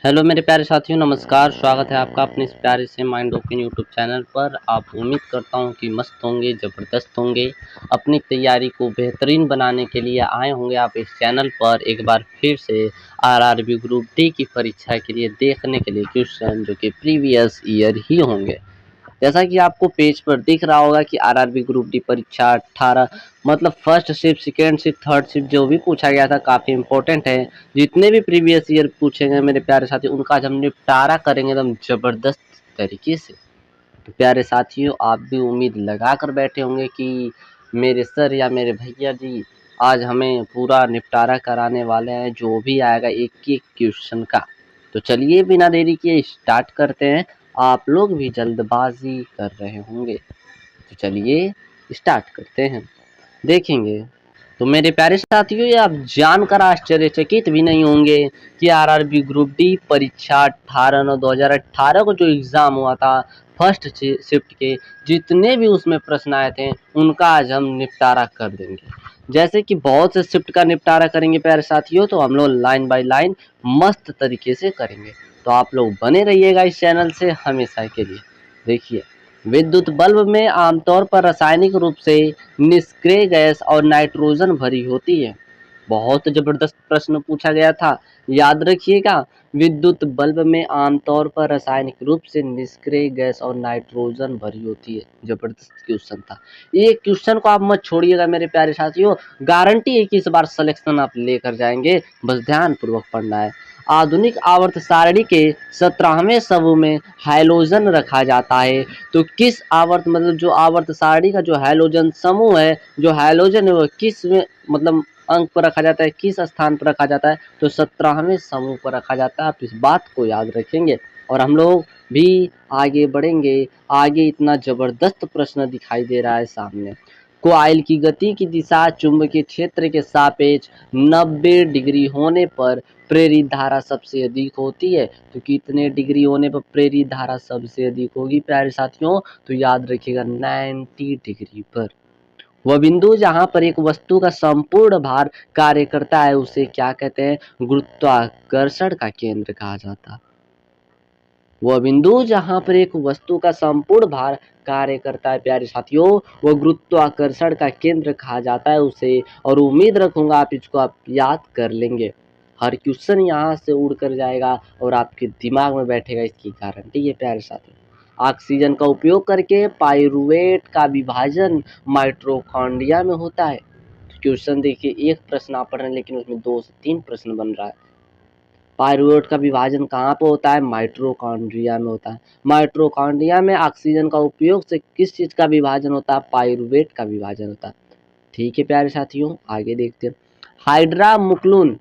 Hello मेरे प्यारे साथियों, नमस्कार। स्वागत है आपका अपने इस प्यारे से माइंड ओपन यूट्यूब चैनल पर। आप उम्मीद करता हूं कि मस्त होंगे, ज़बरदस्त होंगे। अपनी तैयारी को बेहतरीन बनाने के लिए आए होंगे आप इस चैनल पर एक बार फिर से आरआरबी ग्रुप डी की परीक्षा के लिए देखने के लिए क्वेश्चन जो कि प्रीवियस ईयर ही होंगे। जैसा कि आपको पेज पर दिख रहा होगा कि आरआरबी ग्रुप डी परीक्षा 18 मतलब first shift, second shift, third shift जो भी पूछा गया था काफ़ी इंपॉर्टेंट है। जितने भी प्रीवियस ईयर पूछे गए मेरे प्यारे साथी, उनका आज हम निपटारा करेंगे एकदम ज़बरदस्त तरीके से। तो प्यारे साथियों, आप भी उम्मीद लगा कर बैठे होंगे कि मेरे सर या मेरे भैया जी आज हमें पूरा निपटारा कराने वाले हैं, जो भी आएगा एक एक क्वेश्चन का। तो चलिए बिना देरी किए स्टार्ट करते हैं। आप लोग भी जल्दबाजी कर रहे होंगे, तो चलिए स्टार्ट करते हैं। देखेंगे तो मेरे प्यारे साथियों, ये आप जानकर आश्चर्यचकित भी नहीं होंगे कि आरआरबी ग्रुप डी परीक्षा 18/9/2018 को जो एग्ज़ाम हुआ था फर्स्ट शिफ्ट के, जितने भी उसमें प्रश्न आए थे उनका आज हम निपटारा कर देंगे। जैसे कि बहुत से शिफ्ट का निपटारा करेंगे प्यारे साथियों, तो हम लोग लाइन बाय लाइन मस्त तरीके से करेंगे। तो आप लोग बने रहिएगा इस चैनल से हमेशा के लिए। देखिए, विद्युत बल्ब में आमतौर पर रासायनिक रूप से निष्क्रिय गैस और नाइट्रोजन भरी होती है। बहुत जबरदस्त प्रश्न पूछा गया था, याद रखिएगा। विद्युत बल्ब में आमतौर पर रासायनिक रूप से निष्क्रिय गैस और नाइट्रोजन भरी होती है। जबरदस्त क्वेश्चन था ये। क्वेश्चन को आप मत छोड़िएगा मेरे प्यारे साथियों, गारंटी है कि इस बार सिलेक्शन आप लेकर जाएंगे। बस ध्यान पूर्वक पढ़ना है। आधुनिक आवर्त सारणी के 17वें समूह में हैलोजन रखा जाता है। तो किस आवर्त मतलब जो आवर्त सारणी का जो हैलोजन समूह है, जो हैलोजन है, वो किस में मतलब अंक पर रखा जाता है, किस स्थान पर रखा जाता है? तो 17वें समूह पर रखा जाता है। आप इस बात को याद रखेंगे और हम लोग भी आगे बढ़ेंगे। आगे इतना जबरदस्त प्रश्न दिखाई दे रहा है सामने। कॉइल की गति की दिशा चुंबकीय क्षेत्र के सापेक्ष 90 डिग्री होने पर प्रेरित धारा सबसे अधिक होती है। तो कितने डिग्री होने पर प्रेरित धारा सबसे अधिक होगी प्यारे साथियों? तो याद रखिएगा 90 डिग्री पर। वह बिंदु जहां पर एक वस्तु का संपूर्ण भार कार्य करता है उसे क्या कहते हैं? गुरुत्वाकर्षण का केंद्र कहा जाता है। वह बिंदु जहां पर एक वस्तु का संपूर्ण भार कार्य करता है प्यारे साथियों, वो गुरुत्वाकर्षण का केंद्र कहा जाता है उसे। और उम्मीद रखूंगा आप इसको आप याद कर लेंगे। हर क्वेश्चन यहाँ से उड़ कर जाएगा और आपके दिमाग में बैठेगा, इसकी गारंटी है प्यारे साथियों। ऑक्सीजन का उपयोग करके पाइरूवेट का विभाजन माइटोकॉन्ड्रिया में होता है। क्वेश्चन देखिए, एक प्रश्न आप पढ़ रहे हैं लेकिन उसमें 2 से 3 प्रश्न बन रहा है। पाइरूवेट का विभाजन कहाँ पे होता है? माइटोकॉन्ड्रिया में होता है। माइटोकॉन्ड्रिया में ऑक्सीजन का उपयोग से किस चीज का विभाजन होता है? पाइरूवेट का विभाजन होता है। ठीक है प्यारे साथियों, आगे देखते हैं। हाइड्रा मुक्लून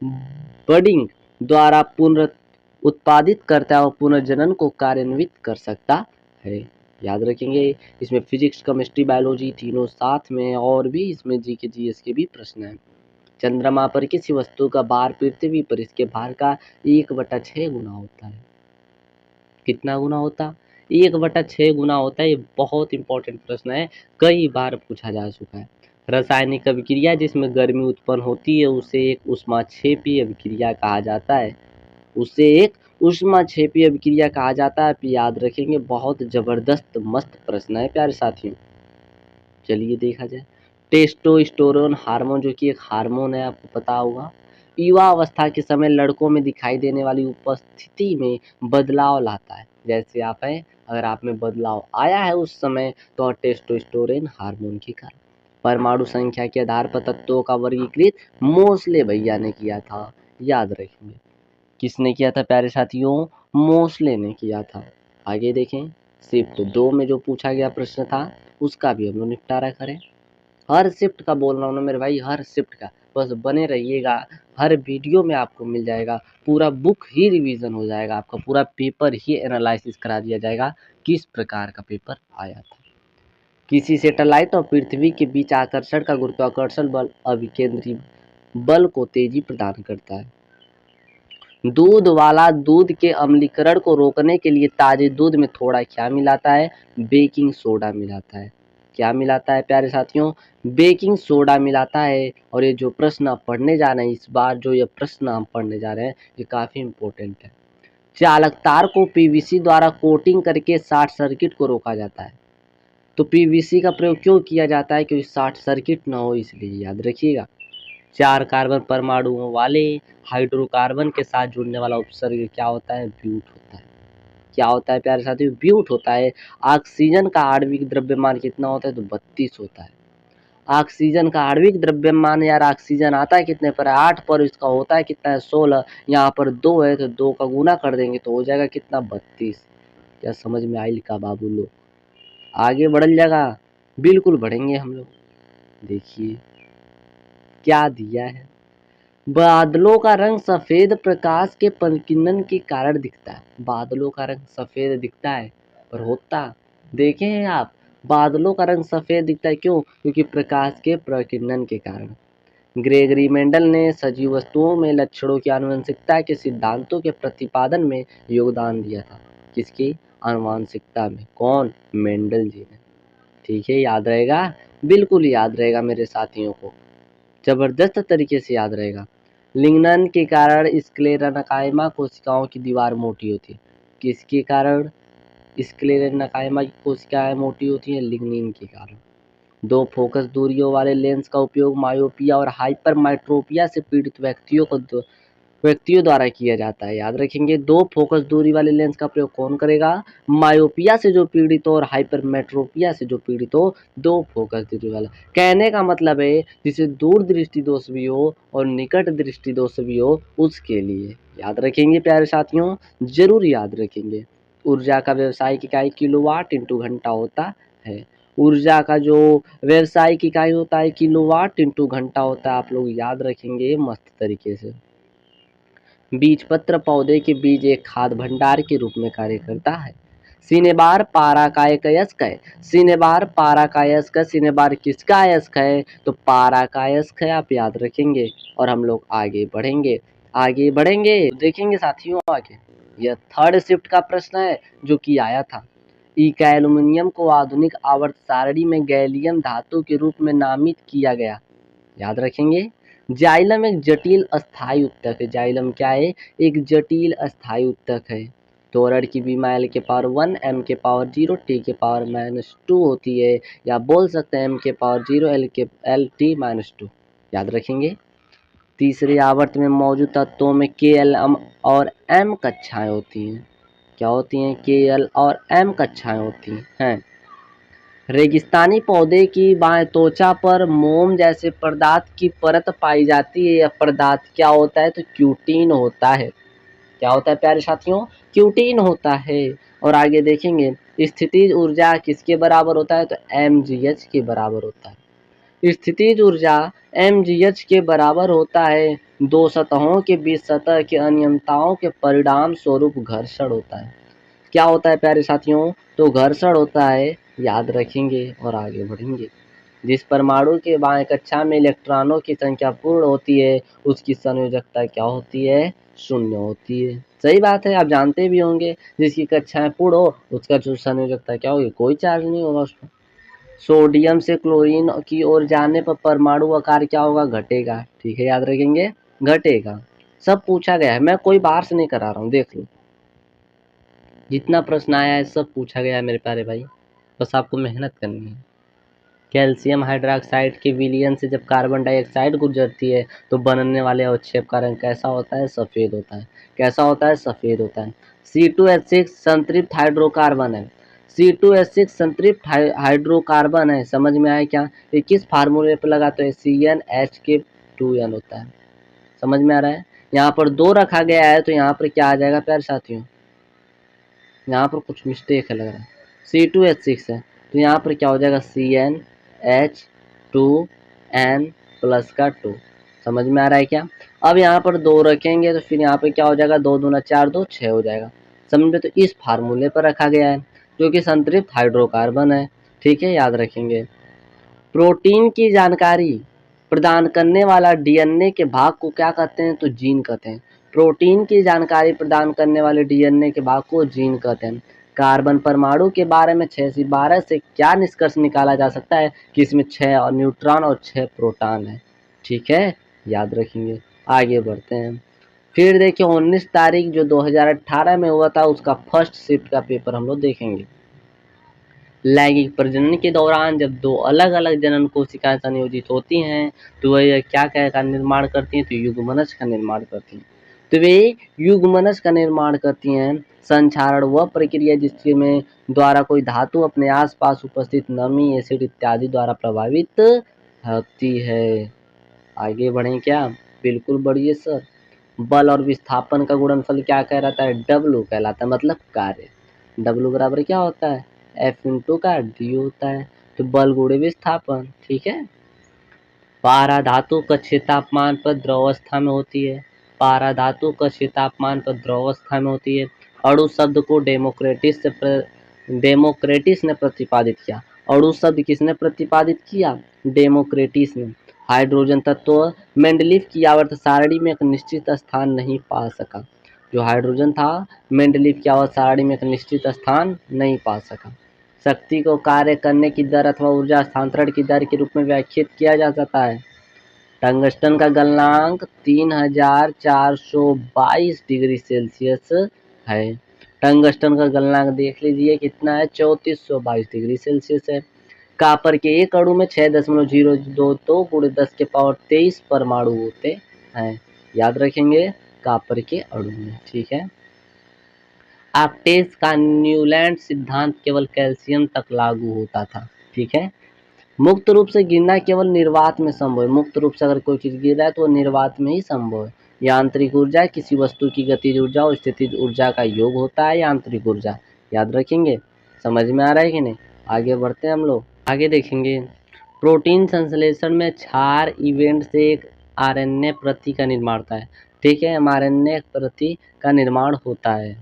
बडिंग द्वारा उत्पादित करता है और पुनर्जनन को कार्यान्वित कर सकता है। याद रखेंगे, इसमें फिजिक्स, केमिस्ट्री, बायोलॉजी तीनों साथ में, और भी इसमें जीके जीएस के भी प्रश्न हैं। चंद्रमा पर किसी वस्तु का भार पृथ्वी पर इसके भार का 1/6 गुना होता है। कितना गुना होता? 1/6 गुना होता है। ये बहुत इंपॉर्टेंट प्रश्न है, कई बार पूछा जा चुका है। रासायनिक अभिक्रिया जिसमें गर्मी उत्पन्न होती है उसे एक ऊष्माक्षेपी अभिक्रिया कहा जाता है। उसे एक ऊष्माक्षेपी अभिक्रिया कहा जाता है। आप याद रखेंगे, बहुत जबरदस्त मस्त प्रश्न है प्यारे साथियों। चलिए देखा जाए। टेस्टोस्टेरोन हार्मोन जो कि एक हार्मोन है, आपको पता होगा, युवा अवस्था के समय लड़कों में दिखाई देने वाली उपस्थिति में बदलाव लाता है। जैसे आप हैं, अगर आप में बदलाव आया है उस समय तो टेस्टोस्टेरोन हार्मोन के कारण। परमाणु संख्या के आधार पर तत्वों का वर्गीकृत मोसले भैया ने किया था। याद रखेंगे, किसने किया था प्यारे साथियों? मोसले ने किया था। आगे देखें, शिफ्ट 2 में जो पूछा गया प्रश्न था उसका भी हम लोग निपटारा करें। हर शिफ्ट का बोल रहा हूँ ना मेरे भाई, हर शिफ्ट का। बस बने रहिएगा, हर वीडियो में आपको मिल जाएगा। पूरा बुक ही रिवीजन हो जाएगा, आपका पूरा पेपर ही एनालिसिस करा दिया जाएगा किस प्रकार का पेपर आया था। किसी सैटेलाइट और पृथ्वी के बीच आकर्षण का गुरुत्वाकर्षण बल अभिकेंद्री बल को तेजी प्रदान करता है। दूध वाला दूध के अम्लीकरण को रोकने के लिए ताजे दूध में थोड़ा क्या मिलाता है? बेकिंग सोडा मिलाता है। क्या मिलाता है प्यारे साथियों, बेकिंग सोडा मिलाता है। और ये जो प्रश्न आप पढ़ने जा रहे हैं इस बार, जो ये प्रश्न हम पढ़ने जा रहे हैं ये काफ़ी इम्पोर्टेंट है। चालक तार को पीवीसी द्वारा कोटिंग करके शॉर्ट सर्किट को रोका जाता है। तो पीवीसी का प्रयोग क्यों किया जाता है, क्योंकि शॉर्ट सर्किट ना हो इसलिए, याद रखिएगा। 4 कार्बन परमाणुओं वाले हाइड्रोकार्बन के साथ जुड़ने वाला उपसर्ग क्या होता है, ब्यूट होता है। क्या होता है प्यारे साथियों, ब्यूट होता है। ऑक्सीजन का आणविक द्रव्यमान कितना होता है, तो 32 होता है। ऑक्सीजन का आणविक द्रव्यमान यार, ऑक्सीजन आता है कितने पर, 8 पर, इसका होता है कितना है, 16। यहाँ पर 2 है तो 2 का गुना कर देंगे तो हो जाएगा कितना, 32। क्या समझ में आई लिखा बाबू लोग, आगे बढ़ल जाएगा, बिल्कुल बढ़ेंगे हम लोग। देखिए क्या दिया है, बादलों का रंग सफेद प्रकाश के प्रकीर्णन के कारण दिखता है। बादलों का रंग सफेद दिखता है, पर होता, देखे हैं आप, बादलों का रंग सफेद दिखता है क्यों, क्योंकि प्रकाश के प्रकीर्णन के कारण। ग्रेगरी मेंडल ने सजीव वस्तुओं में लक्षणों की आनुवंशिकता के सिद्धांतों के प्रतिपादन में योगदान दिया था। किसकी आनुवंशिकता में, कौन, मेंडल जी ने। ठीक है, याद रहेगा, बिल्कुल याद रहेगा मेरे साथियों को, जबरदस्त तरीके से याद रहेगा। लिग्नन के कारण स्क्लेरेनकाइमा कोशिकाओं की दीवार मोटी होती है। किसके कारण स्क्लेरेनकाइमा की कोशिकाएं मोटी होती हैं, लिग्निन के कारण। 2 फोकस दूरियों वाले लेंस का उपयोग मायोपिया और हाइपरमेट्रोपिया से पीड़ित व्यक्तियों द्वारा किया जाता है। याद रखेंगे, 2 फोकस दूरी वाले लेंस का प्रयोग कौन करेगा, मायोपिया से जो पीड़ित हो और हाइपरमेट्रोपिया से जो पीड़ित हो, 2 फोकस दूरी वाला। कहने का मतलब है जिसे दूर दृष्टि दोष भी हो और निकट दृष्टि दोष भी हो उसके लिए। याद रखेंगे प्यारे साथियों, जरूर याद रखेंगे। ऊर्जा का व्यावसायिक इकाई किलोवाट इंटू घंटा होता है। ऊर्जा का जो व्यावसायिक इकाई होता है किलोवाट इंटू घंटा होता है, आप लोग याद रखेंगे मस्त तरीके से। बीजपत्र पौधे के बीज एक खाद्य भंडार के रूप में कार्य करता है। सिनेबार पाराकायस्क है। सिनेबार पाराकायस्क, सिनेबार किसका अयस्क है, तो पाराकायस्क है, आप याद रखेंगे। और हम लोग आगे बढ़ेंगे, आगे बढ़ेंगे, देखेंगे साथियों आगे। यह 3rd शिफ्ट का प्रश्न है जो कि आया था। इका एल्यूमिनियम को आधुनिक आवर्त सारणी में गैलियम धातु के रूप में नामित किया गया। याद रखेंगे। जाइलम एक जटिल अस्थायी उत्तक है। जाइलम क्या है, एक जटिल अस्थायी उत्तक है। तोरड़ की बीमा L के पावर 1 M के पावर 0 T के पावर -2 होती है, या बोल सकते हैं M के पावर 0 L T -2। याद रखेंगे। तीसरे आवर्त में मौजूद तत्वों में Kl और M कक्षाएं होती हैं। क्या होती हैं, Kl और M कक्षाएं होती हैं। रेगिस्तानी पौधे की बाएं त्वचा पर मोम जैसे पदार्थ की परत पाई जाती है। यह पदार्थ क्या होता है, तो क्यूटीन होता है। क्या होता है प्यारे साथियों, क्यूटीन होता है। और आगे देखेंगे, स्थितिज ऊर्जा किसके बराबर होता है, तो mgh के बराबर होता है। स्थितिज ऊर्जा mgh के बराबर होता है। 2 सतहों के बीच सतह की अनियमितताओं के परिणाम स्वरूप घर्षण होता है। क्या होता है प्यारे साथियों, तो घर्षण होता है, याद रखेंगे और आगे बढ़ेंगे। जिस परमाणु के बाएं कक्षा में इलेक्ट्रॉनों की संख्या पूर्ण होती है उसकी संयोजकता क्या होती है, 0 होती है। सही बात है, आप जानते भी होंगे, जिसकी कक्षाएं पूर्ण हो उसका जो संयोजकता क्या होगी, कोई चार्ज नहीं होगा उसमें। सोडियम से क्लोरीन की ओर जाने पर परमाणु आकार क्या होगा, घटेगा। ठीक है, याद रखेंगे, घटेगा। सब पूछा गया है, मैं कोई बाहर से नहीं करा रहा हूँ, देख लो। जितना प्रश्न आया है सब पूछा गया है मेरे प्यारे भाई, बस आपको मेहनत करनी है। कैल्शियम हाइड्रोक्साइड के विलयन से जब कार्बन डाइऑक्साइड गुजरती है तो बनने वाले अवक्षेप का रंग कैसा होता है, सफ़ेद होता है। कैसा होता है, सफ़ेद होता है। C2H6 संतृप्त हाइड्रोकार्बन है। C2H6 संतृप्त हाइड्रोकार्बन है, समझ में आया क्या, ये किस फार्मूले पर लगा, तो CnH2n होता है। समझ में आ रहा है। यहाँ पर 2 रखा गया है तो यहाँ पर क्या आ जाएगा प्यारे साथियों, यहाँ पर कुछ मिस्टेक है लग रहा है। C2H6 है तो यहाँ पर क्या हो जाएगा, CnH2n प्लस का 2। समझ में आ रहा है क्या। अब यहाँ पर 2 रखेंगे तो फिर यहाँ पर क्या हो जाएगा, 2 दूना 4 2 6 हो जाएगा। समझ में, तो इस फार्मूले पर रखा गया है जो कि संतृप्त हाइड्रोकार्बन है। ठीक है, याद रखेंगे। प्रोटीन की जानकारी प्रदान करने वाला डीएनए के भाग को क्या कहते हैं, तो जीन कहते हैं। प्रोटीन की जानकारी प्रदान करने वाले डीएनए के भाग को जीन कहते हैं। कार्बन परमाणु के बारे में 6 से 12 से क्या निष्कर्ष निकाला जा सकता है कि इसमें 6 और न्यूट्रॉन और 6 प्रोटॉन है। ठीक है, याद रखेंगे। आगे बढ़ते हैं। फिर देखिए 19 तारीख जो 2018 में हुआ था उसका फर्स्ट शिफ्ट का पेपर हम लोग देखेंगे। लैंगिक प्रजनन के दौरान जब दो अलग अलग जनन कोशिकाएं संयोजित होती हैं तो वह क्या का निर्माण करती हैं, तो युग्मनज का निर्माण करती हैं। तो वे युग्मनज का निर्माण करती हैं। संक्षारण वह प्रक्रिया जिसके में द्वारा कोई धातु अपने आसपास उपस्थित नमी, एसिड इत्यादि द्वारा प्रभावित होती है। आगे बढ़ें क्या? बिल्कुल बढ़िए सर। बल और विस्थापन का गुणनफल क्या कहलाता है? W कहलाता है, मतलब कार्य। W बराबर क्या होता है? F इंटू का D होता है। तो बल गुणे विस्थापन। ठीक है। पारा धातु कक्षीय तापमान पर द्रवावस्था में होती है। पारा धातु कक्षीय तापमान पर द्रवावस्था में होती है। अणु शब्द को डेमोक्रेटिस ने प्रतिपादित किया। अणु शब्द किसने प्रतिपादित किया? डेमोक्रेटिस ने। हाइड्रोजन तत्व मेंडलीफ की आवर्त सारणी में एक निश्चित स्थान नहीं पा सका। जो हाइड्रोजन था मेंडलीफ की आवर्त सारणी में एक निश्चित स्थान नहीं पा सका। शक्ति को कार्य करने की दर अथवा ऊर्जा हस्तांतरण की दर के रूप में व्याख्यात किया जा सकता है। टंगस्टन का गलनांक 3422 डिग्री सेल्सियस है। टंगस्टन का गलनांक देख लीजिए कितना है? 3422 डिग्री सेल्सियस है। कापर के एक अणु में 6.022 × 10⁻23 परमाणु होते हैं। याद रखेंगे कापर के अणु में। ठीक है। आर्कटेस का न्यूलैंड सिद्धांत केवल कैल्शियम तक लागू होता था। ठीक है। मुक्त रूप से गिरना केवल निर्वात में संभव है। मुक्त रूप से अगर कोई चीज गिर रहा है तो वो निर्वात में ही संभव है। यांत्रिक ऊर्जा किसी वस्तु की गतिज ऊर्जा और स्थितिज ऊर्जा का योग होता है यांत्रिक ऊर्जा। याद रखेंगे। समझ में आ रहा है कि नहीं? आगे बढ़ते हैं हम लोग। आगे देखेंगे प्रोटीन संश्लेषण में क्षार इवेंट से एक आरएनए प्रति का निर्माण होता है। ठीक है, आरएनए प्रति का निर्माण होता है।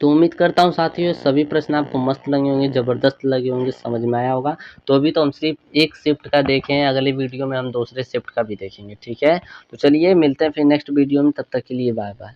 तो उम्मीद करता हूँ साथियों सभी प्रश्न आपको मस्त लगे होंगे, ज़बरदस्त लगे होंगे, समझ में आया होगा। तो अभी तो हम सिर्फ एक शिफ्ट का देखे हैं, अगले वीडियो में हम दूसरे शिफ्ट का भी देखेंगे। ठीक है, तो चलिए मिलते हैं फिर नेक्स्ट वीडियो में, तब तक के लिए बाय बाय।